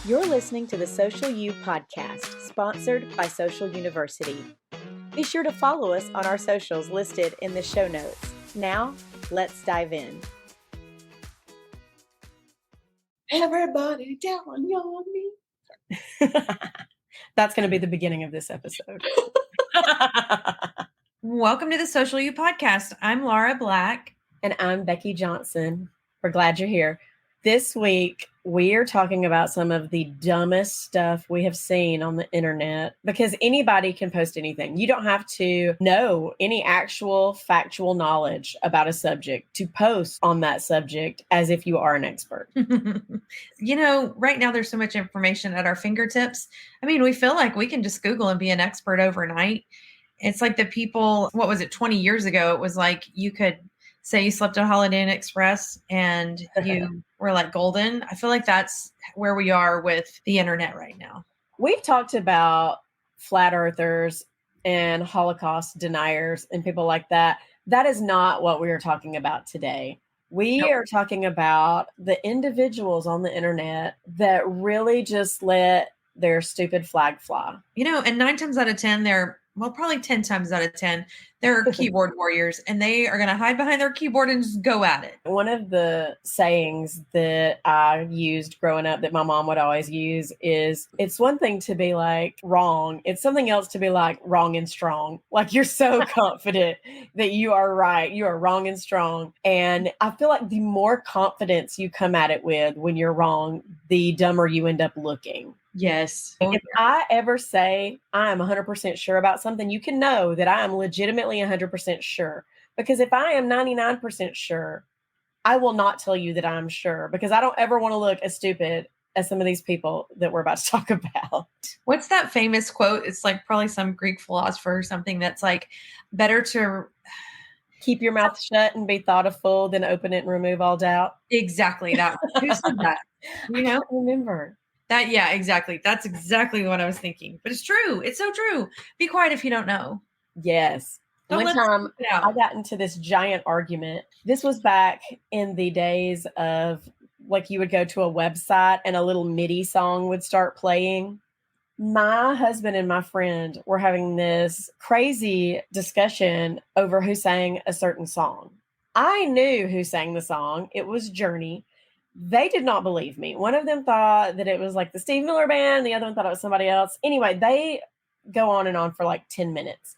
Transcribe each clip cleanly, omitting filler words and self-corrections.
You're listening to the Social U podcast, sponsored by Social University. Be sure to follow us on our socials listed in the show notes. Now, let's dive in. Everybody down on me. That's going to be the beginning of this episode. Welcome to the Social U podcast. I'm Laura Black. And I'm Becky Johnson. We're glad you're here. This week, we are talking about some of the dumbest stuff we have seen on the internet because anybody can post anything. You don't have to know any actual factual knowledge about a subject to post on that subject as if you are an expert. You know, right now there's so much information at our fingertips. I mean, we feel like we can just Google and be an expert overnight. It's like the people, 20 years ago, it was like you could say you slept at Holiday Inn Express and you were like golden. I feel like that's where we are with the internet right now. We've talked about flat earthers and Holocaust deniers and people like that. That is not what we are talking about today. We are talking about the individuals on the internet that really just let their stupid flag fly. You know, and 9 times out of 10, probably 10 times out of 10, they're keyboard warriors and they are going to hide behind their keyboard and just go at it. One of the sayings that I used growing up that my mom would always use is, it's one thing to be like wrong. It's something else to be like wrong and strong. Like you're so confident that you are right. You are wrong and strong. And I feel like the more confidence you come at it with when you're wrong, the dumber you end up looking. Yes. If I ever say I am 100% sure about something, you can know that I am legitimately 100% sure. Because if I am 99% sure, I will not tell you that I'm sure because I don't ever want to look as stupid as some of these people that we're about to talk about. What's that famous quote? It's like probably some Greek philosopher or something that's like better to keep your mouth shut and be thought a fool than open it and remove all doubt. Exactly that. Who said that? You know? I can't remember. That, yeah, exactly. That's exactly what I was thinking. But it's true. It's so true. Be quiet if you don't know. Yes. One time I got into this giant argument. This was back in the days of like you would go to a website and a little MIDI song would start playing. My husband and my friend were having this crazy discussion over who sang a certain song. I knew who sang the song. It was Journey. They did not believe me. One of them thought that it was like the Steve Miller Band. The other one thought it was somebody else. Anyway, they go on and on for like 10 minutes.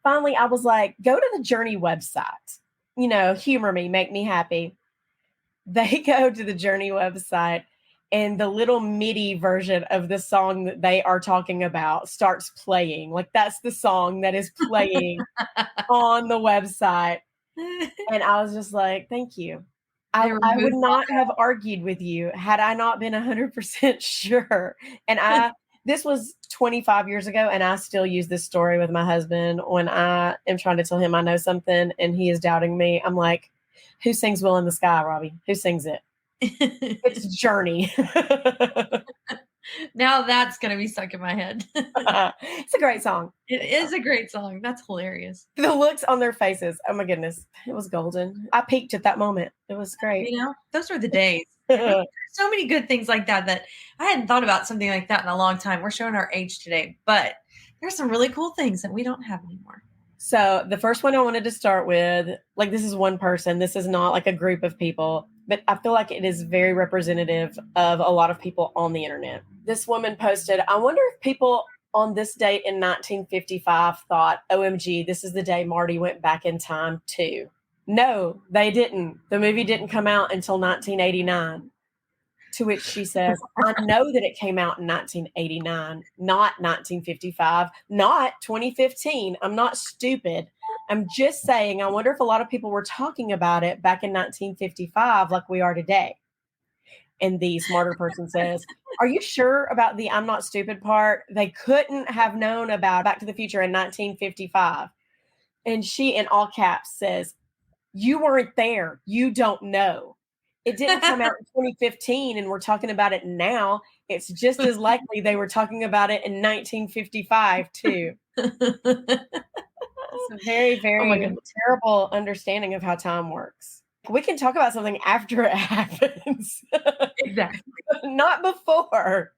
Finally, I was like, go to the Journey website. You know, humor me, make me happy. They go to the Journey website and the little MIDI version of the song that they are talking about starts playing. Like that's the song that is playing on the website. And I was just like, thank you. I would not have argued with you had I not been 100% sure. And this was 25 years ago, and I still use this story with my husband when I am trying to tell him I know something and he is doubting me. I'm like, who sings Will in the Sky, Robbie? Who sings it? It's Journey. Now that's going to be stuck in my head. It's a great song. It is a great song. That's hilarious. The looks on their faces. Oh my goodness. It was golden. I peaked at that moment. It was great. You know, those were the days. So many good things like that I hadn't thought about something like that in a long time. We're showing our age today, but there's some really cool things that we don't have anymore. So the first one I wanted to start with, like this is one person. This is not like a group of people, but I feel like it is very representative of a lot of people on the internet. This woman posted, I wonder if people on this date in 1955 thought, OMG, this is the day Marty went back in time too. No, they didn't. The movie didn't come out until 1989. To which she says, I know that it came out in 1989, not 1955, not 2015. I'm not stupid. I'm just saying, I wonder if a lot of people were talking about it back in 1955 like we are today. And the smarter person says, are you sure about the I'm not stupid part? They couldn't have known about Back to the Future in 1955. And she, in all caps, says, you weren't there. You don't know. It didn't come out in 2015 and we're talking about it now. It's just as likely they were talking about it in 1955 too. It's a very, very terrible understanding of how time works. We can talk about something after it happens. Exactly. Not before.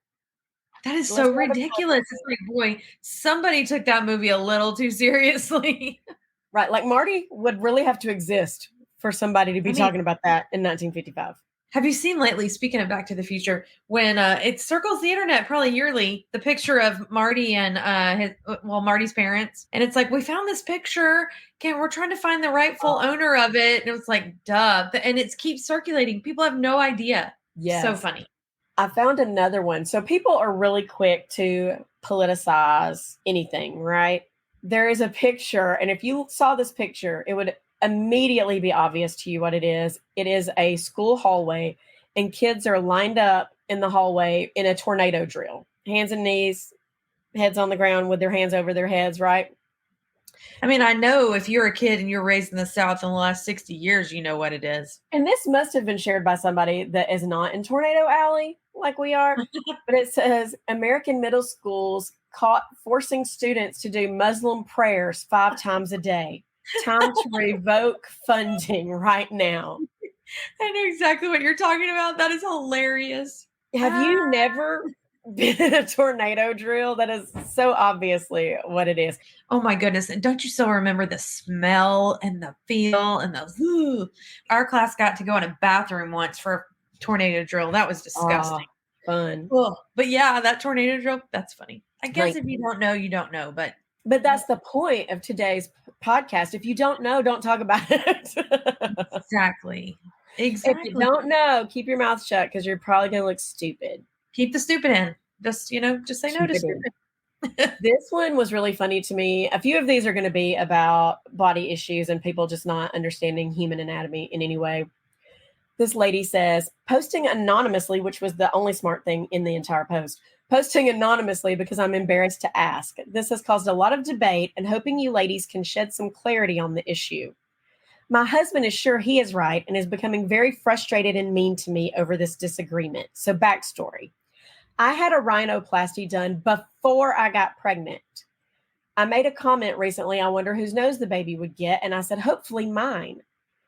That is so ridiculous. It's like, boy, somebody took that movie a little too seriously. Right. Like Marty would really have to exist for somebody to be talking about that in 1955. Have you seen lately, speaking of Back to the Future, when it circles the internet probably yearly, the picture of Marty and Marty's parents. And it's like, we found this picture. Okay, we're trying to find the rightful owner of it. And it was like, duh. And it keeps circulating. People have no idea. Yes. So funny. I found another one. So people are really quick to politicize anything, right? There is a picture. And if you saw this picture, it would immediately be obvious to you what it is. It is a school hallway, and kids are lined up in the hallway in a tornado drill, hands and knees, heads on the ground with their hands over their heads, right? I mean, I know if you're a kid and you're raised in the South in the last 60 years, you know what it is. And this must have been shared by somebody that is not in Tornado Alley like we are. But it says American middle schools caught forcing students to do Muslim prayers 5 times a day. Time to revoke funding right now. I know exactly what you're talking about. That is hilarious. Have you never been in a tornado drill? That is so obviously what it is. Oh my goodness. And don't you still remember the smell and the feel and the Our class got to go in a bathroom once for a tornado drill. That was disgusting. Fun. But yeah, that tornado drill, that's funny. I guess if you don't know, you don't know. But that's the point of today's podcast. If you don't know, don't talk about it. Exactly. If you don't know, keep your mouth shut because you're probably going to look stupid. Keep the stupid in. Just say no to stupid. This one was really funny to me. A few of these are going to be about body issues and people just not understanding human anatomy in any way. This lady says, posting anonymously, which was the only smart thing in the entire post, posting anonymously because I'm embarrassed to ask. This has caused a lot of debate and hoping you ladies can shed some clarity on the issue. My husband is sure he is right and is becoming very frustrated and mean to me over this disagreement. So backstory. I had a rhinoplasty done before I got pregnant. I made a comment recently, I wonder whose nose the baby would get, and I said, hopefully mine.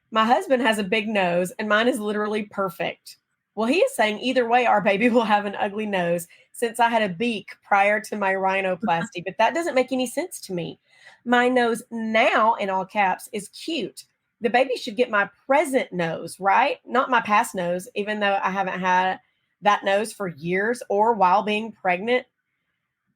My husband has a big nose, and mine is literally perfect. Well, he is saying either way, our baby will have an ugly nose since I had a beak prior to my rhinoplasty, but that doesn't make any sense to me. My nose now, in all caps, is cute. The baby should get my present nose, right? Not my past nose, even though I haven't had that nose for years or while being pregnant.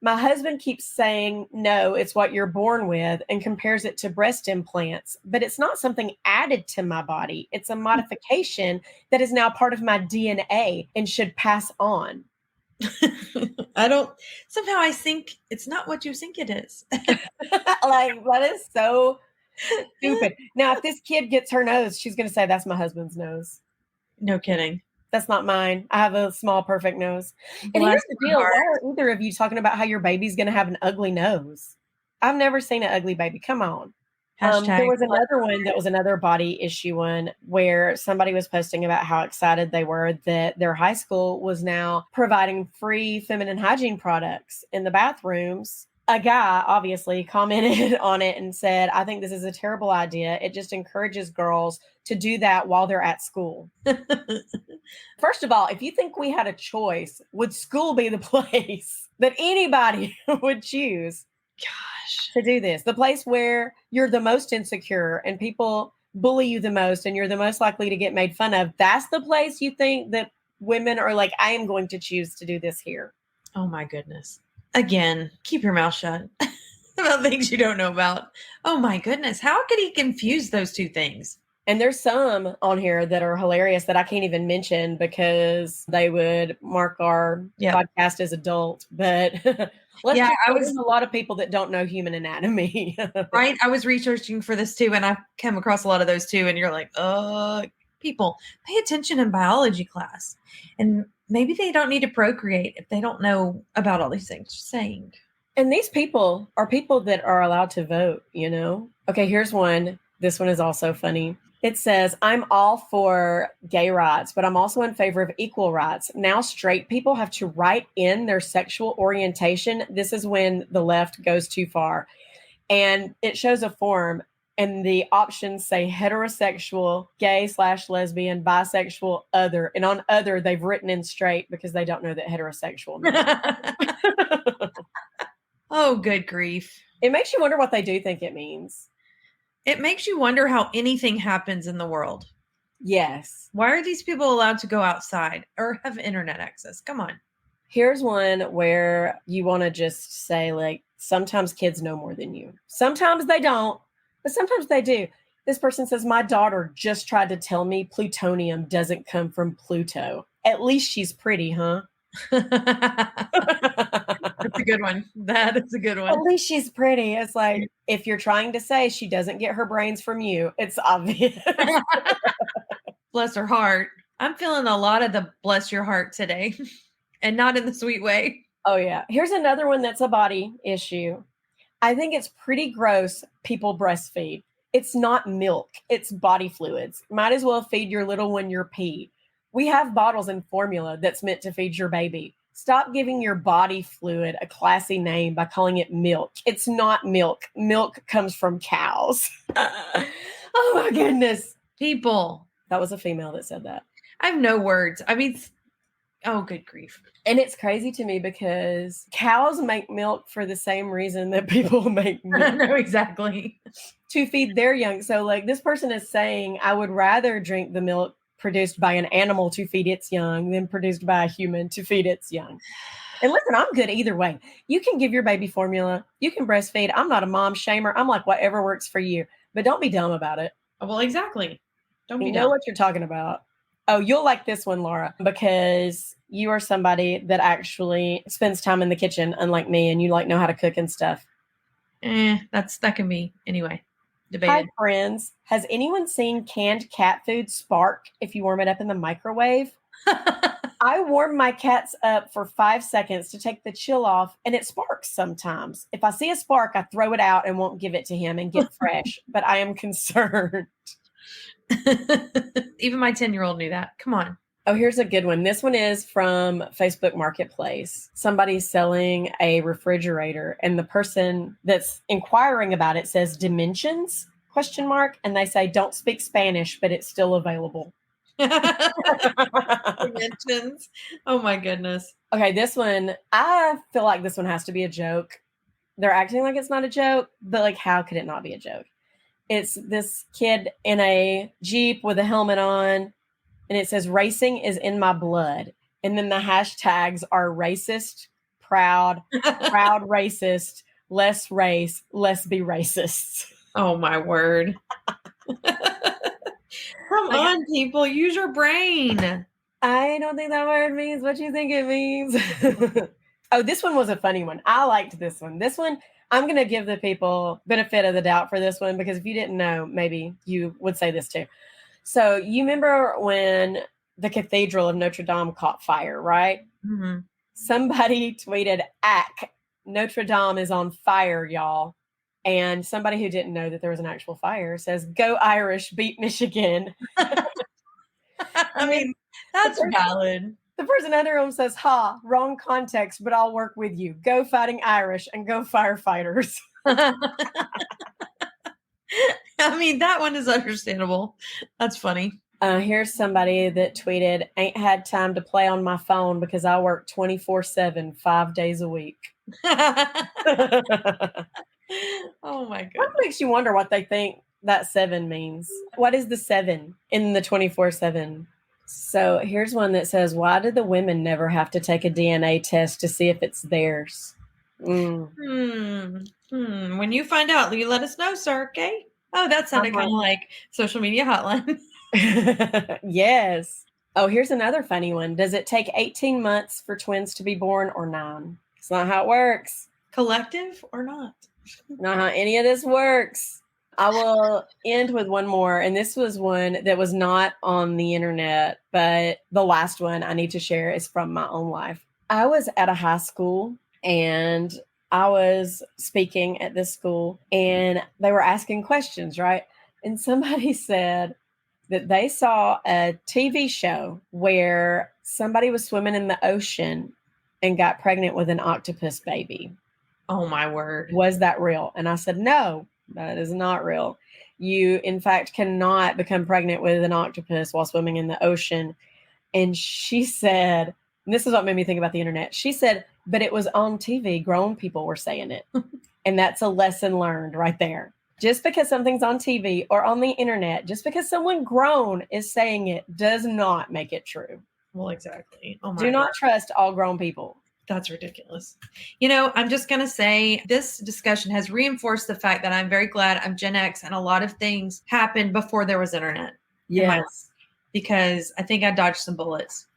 My husband keeps saying, no, it's what you're born with and compares it to breast implants, but it's not something added to my body. It's a modification that is now part of my DNA and should pass on. Somehow I think it's not what you think it is. Like, that is so stupid. Now, if this kid gets her nose, she's going to say, that's my husband's nose. No kidding. That's not mine. I have a small, perfect nose. And here's the deal. Why are either of you talking about how your baby's going to have an ugly nose? I've never seen an ugly baby. Come on. There was another one that was another body issue one where somebody was posting about how excited they were that their high school was now providing free feminine hygiene products in the bathrooms. A guy obviously commented on it and said, I think this is a terrible idea. It just encourages girls to do that while they're at school. First of all, if you think we had a choice, would school be the place that anybody would choose to do this? The place where you're the most insecure and people bully you the most and you're the most likely to get made fun of. That's the place you think that women are like, I am going to choose to do this here. Oh my goodness. Again, keep your mouth shut about things you don't know about. Oh my goodness. How could he confuse those two things? And there's some on here that are hilarious that I can't even mention because they would mark our podcast as adult. But there's a lot of people that don't know human anatomy. Right. I was researching for this too, and I came across a lot of those too. And you're like, people, pay attention in biology class. And maybe they don't need to procreate if they don't know about all these things. Just saying. And these people are people that are allowed to vote, you know? Okay, here's one. This one is also funny. It says, I'm all for gay rights, but I'm also in favor of equal rights. Now straight people have to write in their sexual orientation. This is when the left goes too far. And it shows a form. and the options say heterosexual, gay/lesbian, bisexual, other. And on other, they've written in straight because they don't know that heterosexual means. Oh, good grief. It makes you wonder what they do think it means. It makes you wonder how anything happens in the world. Yes. Why are these people allowed to go outside or have internet access? Come on. Here's one where you want to just say, like, sometimes kids know more than you. Sometimes they don't, but sometimes they do. This person says, my daughter just tried to tell me plutonium doesn't come from Pluto. At least she's pretty, huh? That's a good one. That is a good one. At least she's pretty. It's like, if you're trying to say she doesn't get her brains from you, it's obvious. Bless her heart. I'm feeling a lot of the bless your heart today, and not in the sweet way. Oh, yeah. Here's another one that's a body issue. I think it's pretty gross people breastfeed. It's not milk. It's body fluids. Might as well feed your little one your pee. We have bottles and formula that's meant to feed your baby. Stop giving your body fluid a classy name by calling it milk. It's not milk. Milk comes from cows. Oh, my goodness. People. That was a female that said that. I have no words. I mean, oh, good grief. And it's crazy to me because cows make milk for the same reason that people make milk. No, exactly. To feed their young. So, like, this person is saying, I would rather drink the milk produced by an animal to feed its young than produced by a human to feed its young. And listen, I'm good either way. You can give your baby formula. You can breastfeed. I'm not a mom shamer. I'm like, whatever works for you. But don't be dumb about it. Well, exactly. Don't be dumb. You know what you're talking about. Oh, you'll like this one, Laura, because you are somebody that actually spends time in the kitchen, unlike me, and you like know how to cook and stuff. That can be anyway. Debated. Hi, friends. Has anyone seen canned cat food spark if you warm it up in the microwave? I warm my cats up for 5 seconds to take the chill off, and it sparks sometimes. If I see a spark, I throw it out and won't give it to him and get fresh, but I am concerned. Even my 10-year-old knew that. Come on. Oh, here's a good one. This one is from Facebook Marketplace. Somebody's selling a refrigerator, and the person that's inquiring about it says dimensions, ? And they say, don't speak Spanish, but it's still available. Dimensions. Oh my goodness. Okay, this one, I feel like this one has to be a joke. They're acting like it's not a joke, but like, how could it not be a joke? It's this kid in a Jeep with a helmet on, and it says, racing is in my blood. And then the hashtags are racist, proud racist, less race, let's be racists. Oh my word. Come on, people, use your brain. I don't think that word means what you think it means. Oh, this one was a funny one. I liked this one. This one, I'm going to give the people benefit of the doubt for this one, because if you didn't know, maybe you would say this too. So you remember when the Cathedral of Notre Dame caught fire, right? Mm-hmm. Somebody tweeted, "Ack, Notre Dame is on fire, y'all." And somebody who didn't know that there was an actual fire says, "Go Irish, beat Michigan." I mean, that's valid. The person under him says, "Ha, wrong context, but I'll work with you. Go Fighting Irish and go firefighters." I mean, that one is understandable. That's funny. Here's somebody that tweeted, "Ain't had time to play on my phone because I work 24/7, 5 days a week." Oh my god. What makes you wonder what they think that 7 means? What is the 7 in the 24/7? So here's one that says, "Why do the women never have to take a DNA test to see if it's theirs?" When you find out, you let us know, sir, okay? Oh, that sounded kind of like social media hotline. Yes. Oh, here's another funny one. Does it take 18 months for twins to be born or 9? It's not how it works. Collective or not? Not how any of this works. I will end with one more. And this was one that was not on the internet, but the last one I need to share is from my own life. I was at a high school and I was speaking at this school and they were asking questions, right? And somebody said that they saw a TV show where somebody was swimming in the ocean and got pregnant with an octopus baby. Oh my word. Was that real? And I said, no, that is not real. You, in fact, cannot become pregnant with an octopus while swimming in the ocean. And she said, and this is what made me think about the internet. She said, but it was on TV. Grown people were saying it. And that's a lesson learned right there. Just because something's on TV or on the internet, just because someone grown is saying it does not make it true. Well, exactly. Oh my Do not trust all grown people. That's ridiculous. You know, I'm just going to say this discussion has reinforced the fact that I'm very glad I'm Gen X and a lot of things happened before there was internet. Yes. Because I think I dodged some bullets.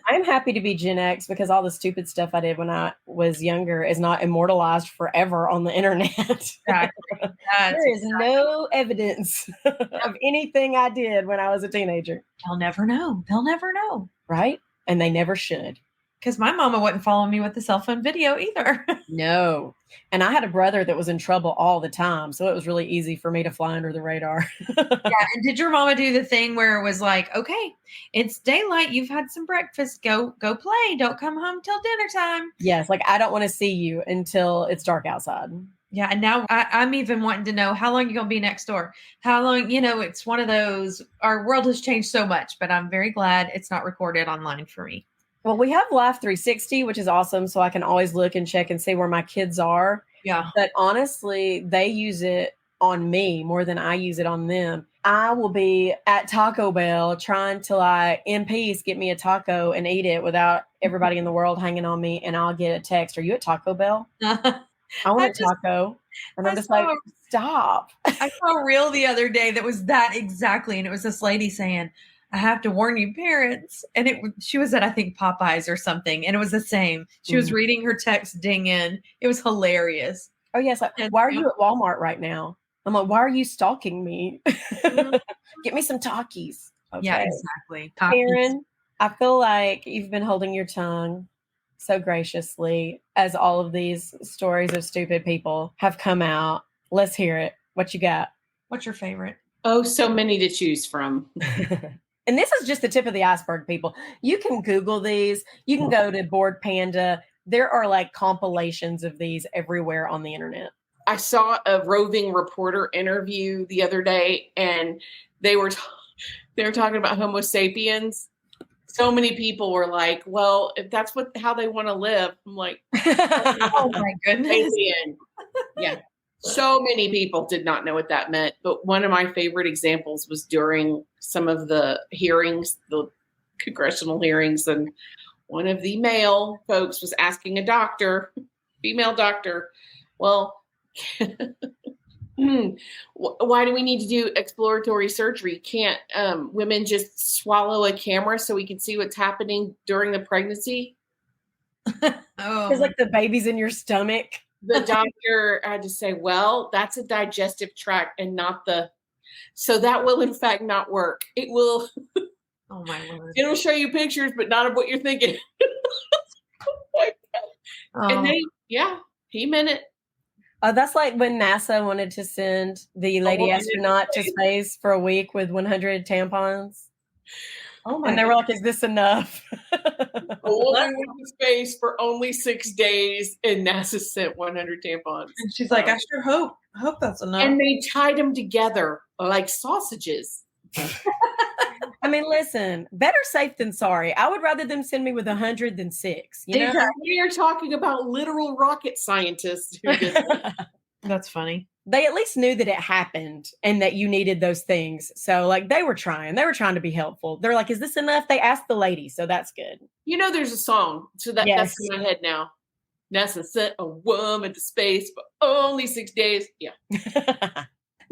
I'm happy to be Gen X because all the stupid stuff I did when I was younger is not immortalized forever on the internet. Exactly. There is no evidence of anything I did when I was a teenager. They'll never know. They'll never know. Right? And they never should. Because my mama wouldn't follow me with the cell phone video either. No. And I had a brother that was in trouble all the time. So it was really easy for me to fly under the radar. Yeah. And did your mama do the thing where it was like, okay, it's daylight. You've had some breakfast. Go play. Don't come home till dinner time. Yes. Like, I don't want to see you until it's dark outside. Yeah. And now I'm even wanting to know how long you're going to be next door. How long, it's one of those, our world has changed so much, but I'm very glad it's not recorded online for me. Well, we have Life 360, which is awesome. So I can always look and check and see where my kids are. Yeah. But honestly, they use it on me more than I use it on them. I will be at Taco Bell trying to, in peace, get me a taco and eat it without everybody in the world hanging on me. And I'll get a text. Are you at Taco Bell? I want a taco. And I'm just like, stop. I saw a reel the other day that was that exactly. And it was this lady saying, I have to warn you, parents. And she was at, I think, Popeyes or something. And it was the same. She was reading her text ding in. It was hilarious. Oh, yes. Like, why are you at Walmart right now? I'm like, why are you stalking me? Get me some Takis. Okay. Yeah, exactly. Caryn, I feel like you've been holding your tongue so graciously as all of these stories of stupid people have come out. Let's hear it. What you got? What's your favorite? Oh, so many to choose from. And this is just the tip of the iceberg, people. You can Google these. You can go to Board Panda. There are compilations of these everywhere on the internet. I saw a roving reporter interview the other day, and they were talking about Homo sapiens. So many people were like, well, if that's how they want to live, I'm like, oh my goodness. Yeah. So many people did not know what that meant. But one of my favorite examples was during some of the hearings, the congressional hearings, and one of the male folks was asking a doctor, female doctor, well, why do we need to do exploratory surgery? Can't women just swallow a camera so we can see what's happening during the pregnancy? Because the baby's in your stomach. The doctor had to say, well, that's a digestive tract and not so that will in fact not work. It will. Oh my Lord. It'll show you pictures, but not of what you're thinking. And he meant it. That's like when NASA wanted to send the lady astronaut to space for a week with 100 tampons. Oh my! And they were like, "Is this enough?" A woman went to space for only 6 days, and NASA sent 100 tampons. And she's like, "I sure hope that's enough." And they tied them together like sausages. I mean, listen, better safe than sorry. I would rather them send me with 100 than 6. You know? We are talking about literal rocket scientists who did that. That's funny. They at least knew that it happened and that you needed those things. So they were trying to be helpful. They're like, is this enough? They asked the lady. So that's good. There's a song. So that's in my head now. NASA sent a woman to space for only 6 days. Yeah.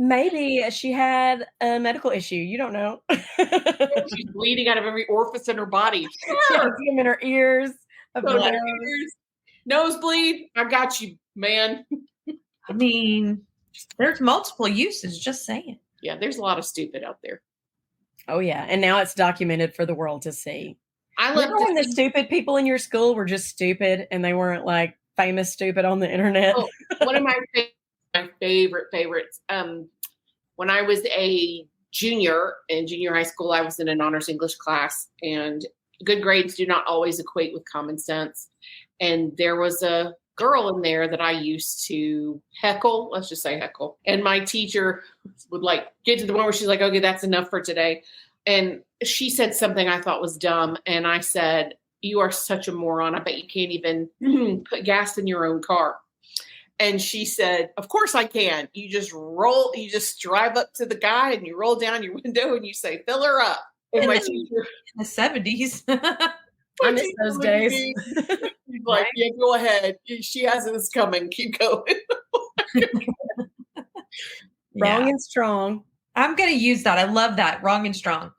Maybe she had a medical issue. You don't know. She's bleeding out of every orifice in her body. She has them in her ears. Nosebleed. I got you, man. I mean, there's multiple uses, just saying. Yeah, there's a lot of stupid out there. Oh, yeah. And now it's documented for the world to see. I love when the stupid people in your school were just stupid and they weren't famous stupid on the internet. Oh, one of my favorites. When I was a junior in junior high school, I was in an honors English class, and good grades do not always equate with common sense. And there was a girl in there that I used to heckle. Let's just say heckle. And my teacher would like get to the point where she's like, okay, that's enough for today. And she said something I thought was dumb. And I said, you are such a moron. I bet you can't even put gas in your own car. And she said, of course I can. You just drive up to the guy and you roll down your window and you say, fill her up. And my teacher in the 70s. I miss those days. She's like, yeah, go ahead. She has this coming. Keep going. Wrong and strong. I'm going to use that. I love that. Wrong and strong.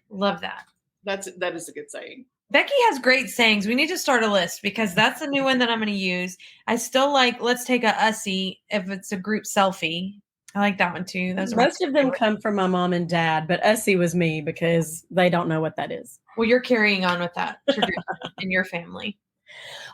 Love that. That is a good saying. Becky has great sayings. We need to start a list because that's a new one that I'm going to use. I still like, let's take a Ussie if it's a group selfie. I like that one too. Most of them come from my mom and dad, but Ussie was me because they don't know what that is. Well, you're carrying on with that tradition in your family.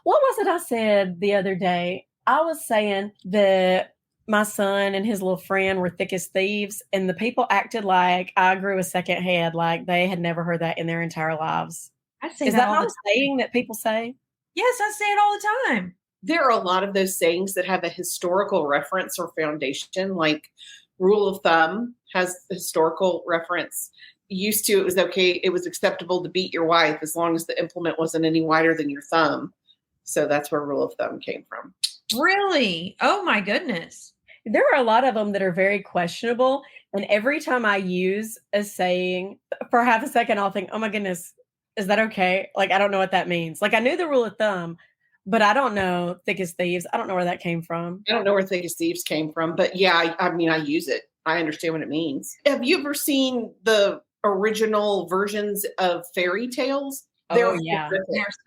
What was it I said the other day? I was saying that my son and his little friend were thick as thieves, and the people acted like I grew a second head, like they had never heard that in their entire lives. I say Is that not a saying that people say? Yes, I say it all the time. There are a lot of those sayings that have a historical reference or foundation, like rule of thumb has a historical reference. Used to, it was acceptable to beat your wife as long as the implement wasn't any wider than your thumb. So that's where rule of thumb came from. Really? Oh my goodness. There are a lot of them that are very questionable. And every time I use a saying for half a second, I'll think, oh my goodness, is that okay? Like, I don't know what that means. Like, I knew the rule of thumb, but I don't know thick as thieves. I don't know where that came from. I don't know where thick as thieves came from, but yeah, I mean, I use it. I understand what it means. Have you ever seen the original versions of fairy tales? They're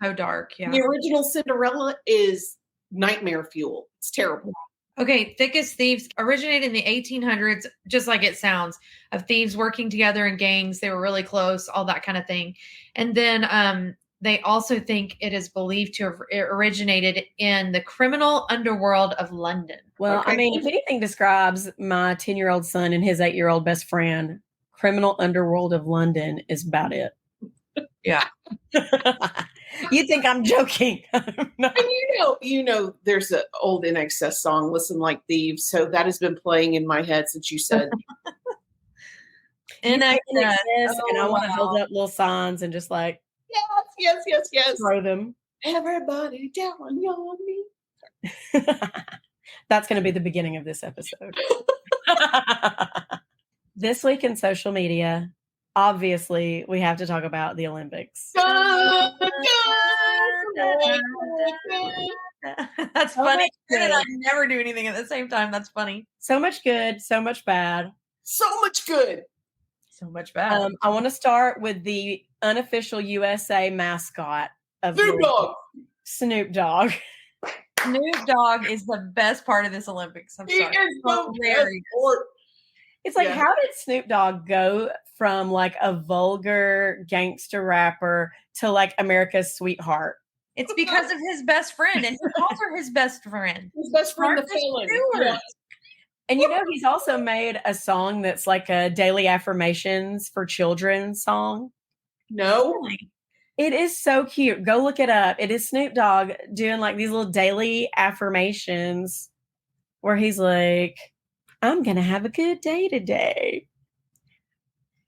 so dark. Yeah. The original Cinderella is nightmare fuel. It's terrible. Okay, thick as thieves originated in the 1800s, just like it sounds, of thieves working together in gangs. They were really close, all that kind of thing. And then they also think it is believed to have originated in the criminal underworld of London. Well, okay. I mean, if anything describes my 10-year-old son and his 8-year-old best friend, criminal underworld of London is about it. Yeah. You think I'm joking? No. And you know, there's an old NXS song, "Listen Like Thieves." So that has been playing in my head since you said. And I want to hold up little signs and just like, yes, throw them. Everybody down on your knees. That's going to be the beginning of this episode. This week in social media, obviously, we have to talk about the Olympics. That's funny. I never do anything at the same time. That's funny. So much good, so much bad. So much good. So much bad. I want to start with the unofficial USA mascot of Snoop Dogg. Snoop Dogg. Snoop Dogg is the best part of this Olympics. I'm sorry. It's like, how did Snoop Dogg go from like a vulgar gangster rapper to like America's sweetheart? It's because of his best friend, and he calls her his best friend. His best friend, the felon. Yeah. And you know, he's also made a song that's like a daily affirmations for children song. No. It is so cute. Go look it up. It is Snoop Dogg doing like these little daily affirmations where he's like, I'm going to have a good day today.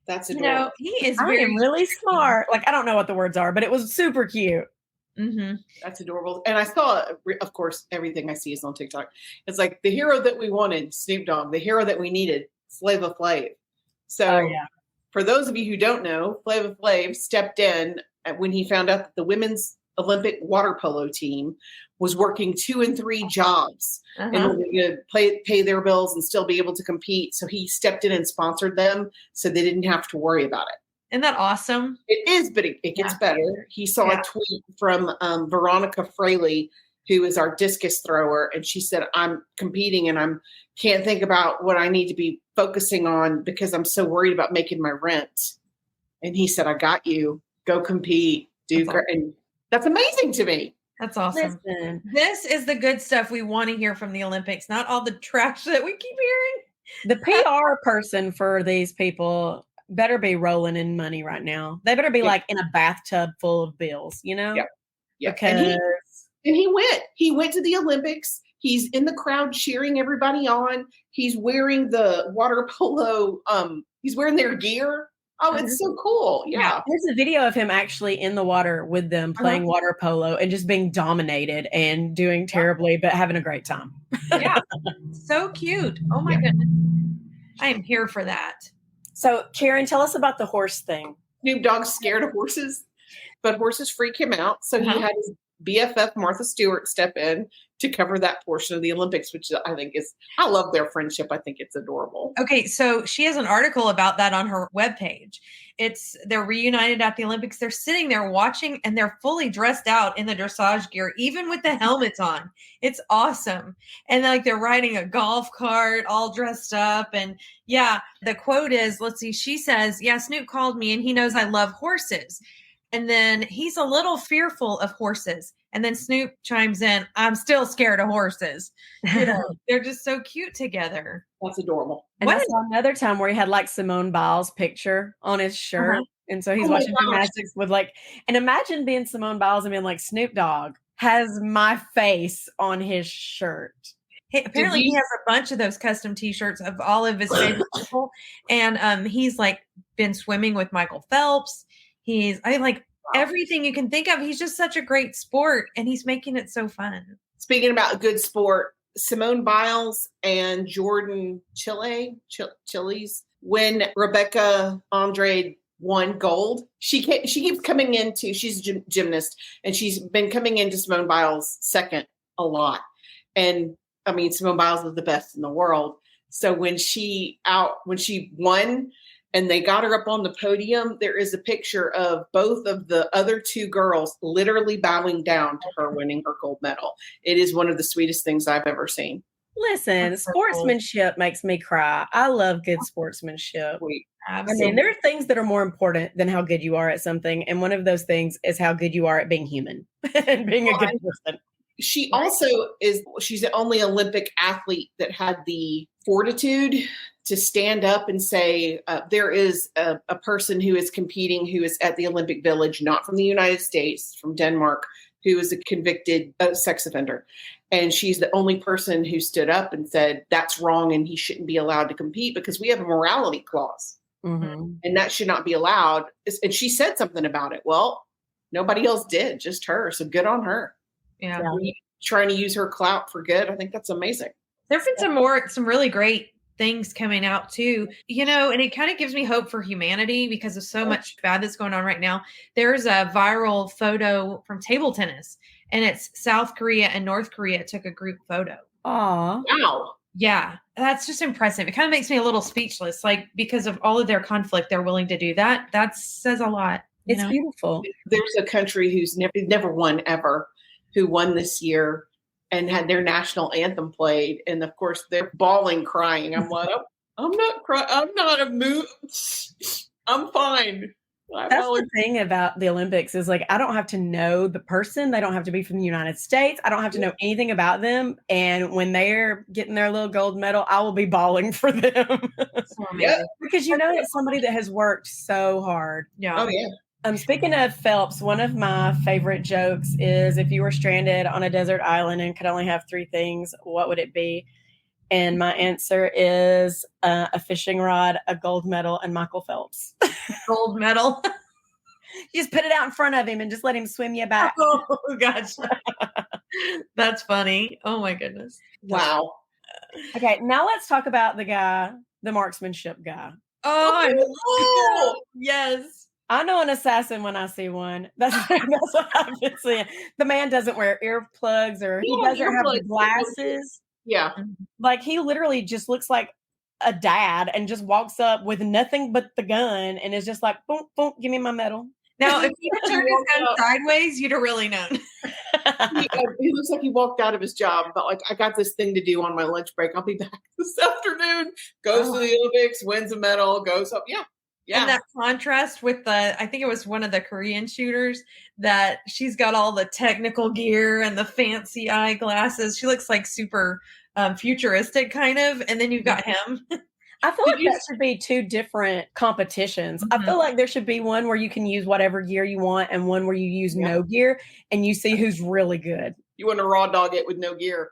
That's adorable. He is really smart. Like, I don't know what the words are, but it was super cute. Mm-hmm. That's adorable. And I saw, of course, everything I see is on TikTok. It's like the hero that we wanted, Snoop Dogg, the hero that we needed, Flava Flav. So for those of you who don't know, Flava Flav stepped in when he found out that the women's Olympic water polo team was working 2 and 3 jobs in order to pay their bills and still be able to compete. So he stepped in and sponsored them so they didn't have to worry about it. Isn't that awesome? It is, but it gets better. He saw a tweet from Veronica Fraley, who is our discus thrower, and she said, I'm competing and can't think about what I need to be focusing on because I'm so worried about making my rent. And he said, I got you. Go compete. And that's amazing to me. That's awesome. Listen. This is the good stuff we want to hear from the Olympics, not all the trash that we keep hearing. The PR person for these people better be rolling in money right now. They better be like in a bathtub full of bills, you know? Yeah. Because And he went to the Olympics. He's in the crowd cheering everybody on. He's wearing the water polo. He's wearing their gear. Oh, it's so cool. Yeah. There's a video of him actually in the water with them playing water polo and just being dominated and doing terribly, but having a great time. Yeah. So cute. Oh my goodness. I am here for that. So Caryn, tell us about the horse thing. Snoop Dogg's scared of horses, but horses freak him out. So he had his BFF Martha Stewart step in to cover that portion of the Olympics, which I think I love their friendship. I think it's adorable. Okay, so she has an article about that on her webpage. They're reunited at the Olympics. They're sitting there watching, and they're fully dressed out in the dressage gear, even with the helmets on. It's awesome. And like they're riding a golf cart, all dressed up. And yeah, the quote is, let's see, she says, yeah, Snoop called me and he knows I love horses. And then he's a little fearful of horses. And then Snoop chimes in, I'm still scared of horses. You know, they're just so cute together. That's adorable. And I saw another time where he had like Simone Biles' picture on his shirt. And so he's watching gymnastics with and imagine being Simone Biles and being like, Snoop Dogg has my face on his shirt. Apparently he has a bunch of those custom t-shirts of all of his favorite people. And he's like been swimming with Michael Phelps. Everything you can think of. He's just such a great sport and he's making it so fun. Speaking about good sport, Simone Biles and Jordan Chiles, when Rebecca Andrade won gold, she keeps coming into, she's a gymnast, and she's been coming into Simone Biles second a lot. And I mean, Simone Biles was the best in the world. So when she won, and they got her up on the podium, there is a picture of both of the other two girls literally bowing down to her winning her gold medal. It is one of the sweetest things I've ever seen. Listen, sportsmanship makes me cry. I love good sportsmanship. Absolutely. I mean, there are things that are more important than how good you are at something. And one of those things is how good you are at being human and being a good person. She also she's the only Olympic athlete that had the fortitude to stand up and say, there is a person who is competing, who is at the Olympic Village, not from the United States, from Denmark, who is a convicted sex offender. And she's the only person who stood up and said, that's wrong and he shouldn't be allowed to compete because we have a morality clause. And that should not be allowed. And she said something about it. Well, nobody else did, just her. So good on her. Yeah. Trying to use her clout for good. I think that's amazing. There've been some really great things coming out too, and it kind of gives me hope for humanity because of so much bad that's going on right now. There's a viral photo from table tennis, and it's South Korea and North Korea took a group photo. Aw. Wow. Yeah, that's just impressive. It kind of makes me a little speechless, like because of all of their conflict, they're willing to do that. That says a lot. It's beautiful. There's a country who's never won ever, who won this year and had their national anthem played. And of course they're bawling, crying. I'm like, I'm not crying. I'm not a mood. I'm fine. That's the thing about the Olympics is I don't have to know the person. They don't have to be from the United States. I don't have to know anything about them. And when they're getting their little gold medal, I will be bawling for them. Because it's somebody that has worked so hard. Yeah. Oh yeah. Speaking of Phelps, one of my favorite jokes is if you were stranded on a desert island and could only have 3 things, what would it be? And my answer is a fishing rod, a gold medal, and Michael Phelps. Gold medal? You just put it out in front of him and just let him swim you back. Oh, gosh. That's funny. Oh, my goodness. Wow. Okay, now let's talk about the marksmanship guy. Oh, yes. I know an assassin when I see one. That's what I've been seeing. The man doesn't wear earplugs or he doesn't have glasses. Yeah. He literally just looks like a dad and just walks up with nothing but the gun and is just like, boom, boom, give me my medal. Now, if he had turned his gun sideways, you'd have really known. He looks like he walked out of his job, but I got this thing to do on my lunch break. I'll be back this afternoon. Goes to the Olympics, wins a medal, goes up. Yeah. Yeah. And that contrast with I think it was one of the Korean shooters that she's got all the technical gear and the fancy eyeglasses. She looks like super futuristic kind of. And then you've got him. I feel like that should be two different competitions. I feel like there should be one where you can use whatever gear you want and one where you use no gear and you see who's really good. You want to raw dog it with no gear.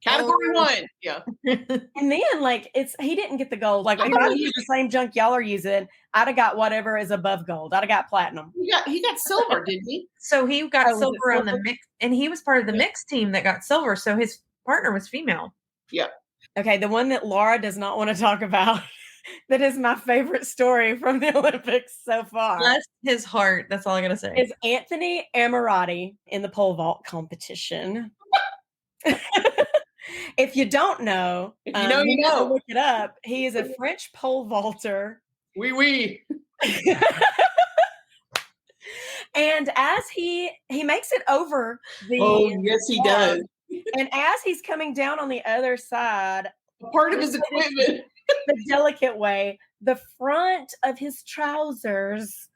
Category 1. Yeah. And then he didn't get the gold. Like if I use the same junk y'all are using, I'd have got whatever is above gold. I'd have got platinum. He got silver, didn't he? So he got silver on the mix, and he was part of the mix team that got silver. So his partner was female. Yeah. Okay, the one that Laura does not want to talk about, that is my favorite story from the Olympics so far. Bless his heart. That's all I got to say. Is Anthony Ammirati in the pole vault competition. If you don't know, if you know, you know. Look it up. He is a French pole vaulter. Oui. And as he makes it over the yes, he does. And as he's coming down on the other side, part of his equipment, the delicate way, the front of his trousers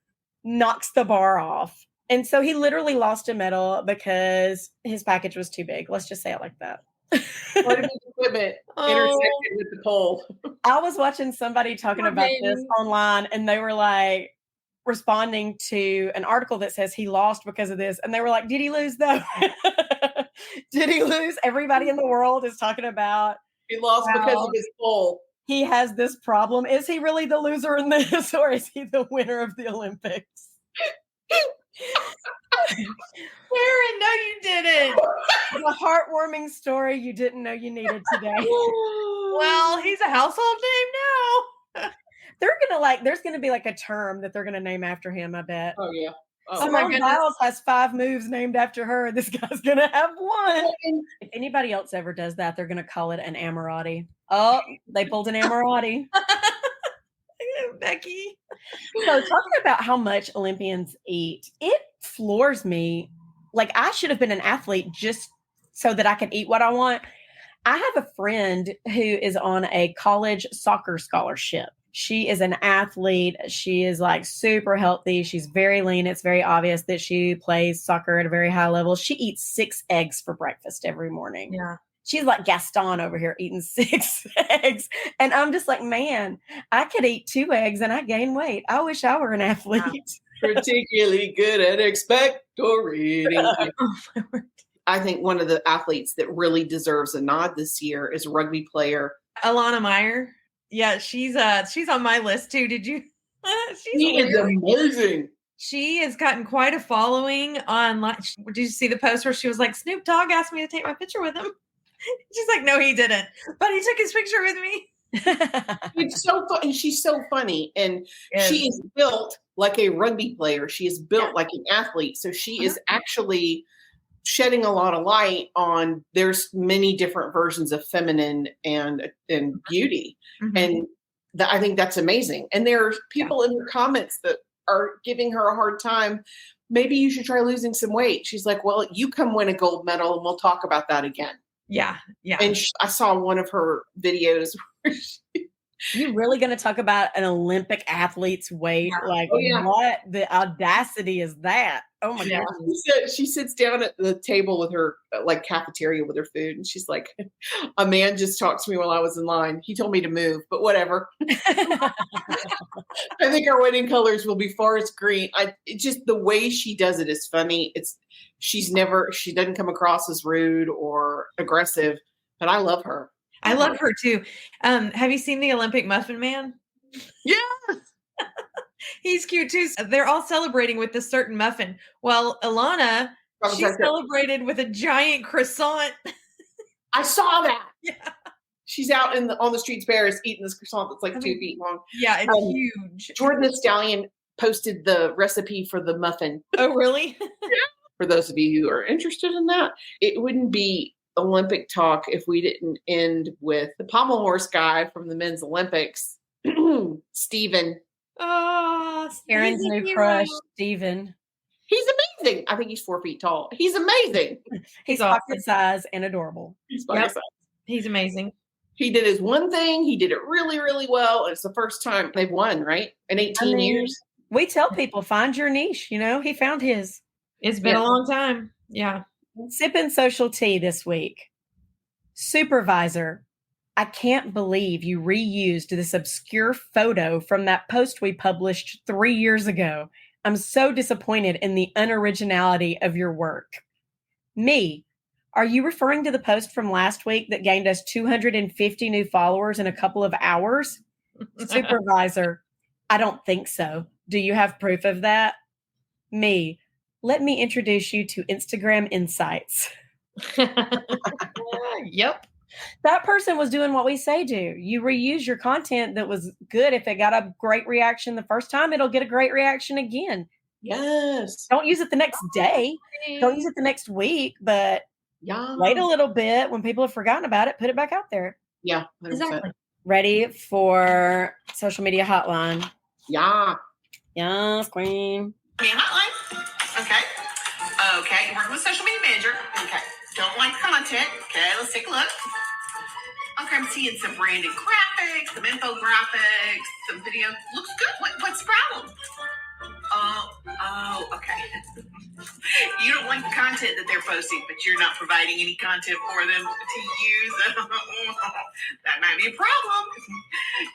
knocks the bar off. And so he literally lost a medal because his package was too big. Let's just say it like that. Part of his equipment intersected with the pole. I was watching somebody talking about this online, and they were like responding to an article that says he lost because of this. And they were like, did he lose though? Did he lose? Everybody in the world is talking about he lost because of his pole. He has this problem. Is he really the loser in this, or is he the winner of the Olympics? Caryn, no, you didn't. A heartwarming story you didn't know you needed today. Well, he's a household name now. There's gonna be like a term that they're gonna name after him, I bet. Oh yeah. Simone Biles has 5 moves named after her. This guy's gonna have one. If anybody else ever does that, they're gonna call it an Ammirati. Oh, they pulled an Ammirati. Becky. So talking about how much Olympians eat, it floors me. Like I should have been an athlete just so that I could eat what I want. I have a friend who is on a college soccer scholarship. She is an athlete. She is like super healthy. She's very lean. It's very obvious that she plays soccer at a very high level. She eats 6 eggs for breakfast every morning. Yeah. She's like Gaston over here eating 6 eggs. And I'm just like, man, I could eat 2 eggs and I gain weight. I wish I were an athlete. Particularly good at expectorating. I think one of the athletes that really deserves a nod this year is rugby player Alana Meyer. Yeah, she's on my list too. Did you? She is amazing. She has gotten quite a following online. Did you see the post where she was like, Snoop Dogg asked me to take my picture with him? She's like, no, he didn't, but he took his picture with me. It's so funny. She's so funny, and she is built like a rugby player. She is built like an athlete. So she is actually shedding a lot of light on there's many different versions of feminine and beauty. And I think that's amazing. And there are people in the comments that are giving her a hard time. Maybe you should try losing some weight. She's like, well, you come win a gold medal and we'll talk about that again. Yeah. And I saw one of her videos where you really going to talk about an Olympic athlete's weight? Like, what the audacity is that? Oh my God. She sits down at the table with her like cafeteria with her food. And she's like, a man just talked to me while I was in line. He told me to move, but whatever. I think our wedding colors will be forest green. It's just the way she does it is funny. She doesn't come across as rude or aggressive, but I love her. I love her too. Have you seen the Olympic Muffin Man? Yes. He's cute too. They're all celebrating with this certain muffin. Well, Alana, she celebrated with a giant croissant. I saw that. Yeah. She's out on the streets of Paris eating this croissant that's like 2 feet long. Yeah, it's huge. Jordan the Stallion posted the recipe for the muffin. Oh, really? Yeah. For those of you who are interested in that, it wouldn't be Olympic talk if we didn't end with the pommel horse guy from the men's Olympics, Steven. Oh, Caryn's new crush, Steven. He's amazing. I think he's 4 feet tall. He's amazing. He's pocket size and adorable. He's pocket size. He's amazing. He did his one thing. He did it really, really well. It's the first time they've won, right? In 18 years. We tell people, find your niche. He found his. It's been a long time. Yeah. Sippin Social Tea this week. Supervisor. I can't believe you reused this obscure photo from that post we published 3 years ago. I'm so disappointed in the unoriginality of your work. Me, are you referring to the post from last week that gained us 250 new followers in a couple of hours? Supervisor, I don't think so. Do you have proof of that? Me, let me introduce you to Instagram Insights. Yep. That person was doing what we say do. You reuse your content that was good. If it got a great reaction the first time, it'll get a great reaction again. Yes. Don't use it the next day. Don't use it the next week, but wait a little bit. When people have forgotten about it, put it back out there. Yeah, 100%. Exactly. Ready for social media hotline? Yeah. Yes, queen. Hotline. Okay. Okay. You're working with social media manager. Okay. Don't like content. Okay. Let's take a look. Okay. I'm seeing some branded graphics, some infographics, some video. Looks good. What's the problem? Okay. You don't like the content that they're posting, but you're not providing any content for them to use. That might be a problem.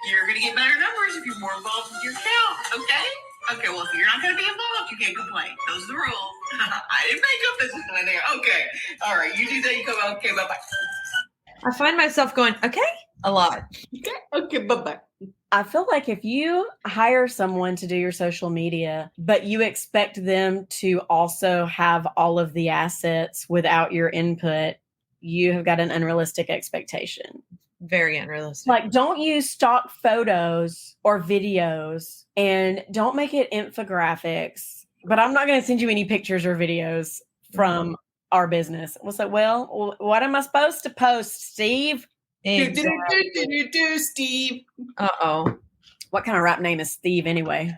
You're going to get better numbers if you're more involved with your account. Okay. Okay, well, if you're not going to be involved, you can't complain. Those are the rules. I didn't make up this one there. Okay. All right. You do that. You come out. Okay. Bye-bye. I find myself going, okay, a lot. Okay. Bye-bye. I feel like if you hire someone to do your social media, but you expect them to also have all of the assets without your input, you have got an unrealistic expectation. Very unrealistic. Like, don't use stock photos or videos, and don't make it infographics. But I'm not going to send you any pictures or videos from our business. We'll say, well, what am I supposed to post, Steve? Exactly. Do, Steve. Uh-oh. What kind of rap name is Steve anyway?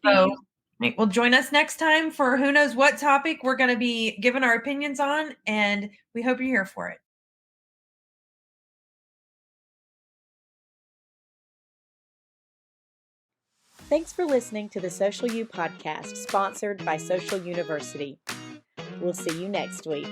So, well, join us next time for who knows what topic we're going to be giving our opinions on, and we hope you're here for it. Thanks for listening to the Social U podcast, sponsored by Social University. We'll see you next week.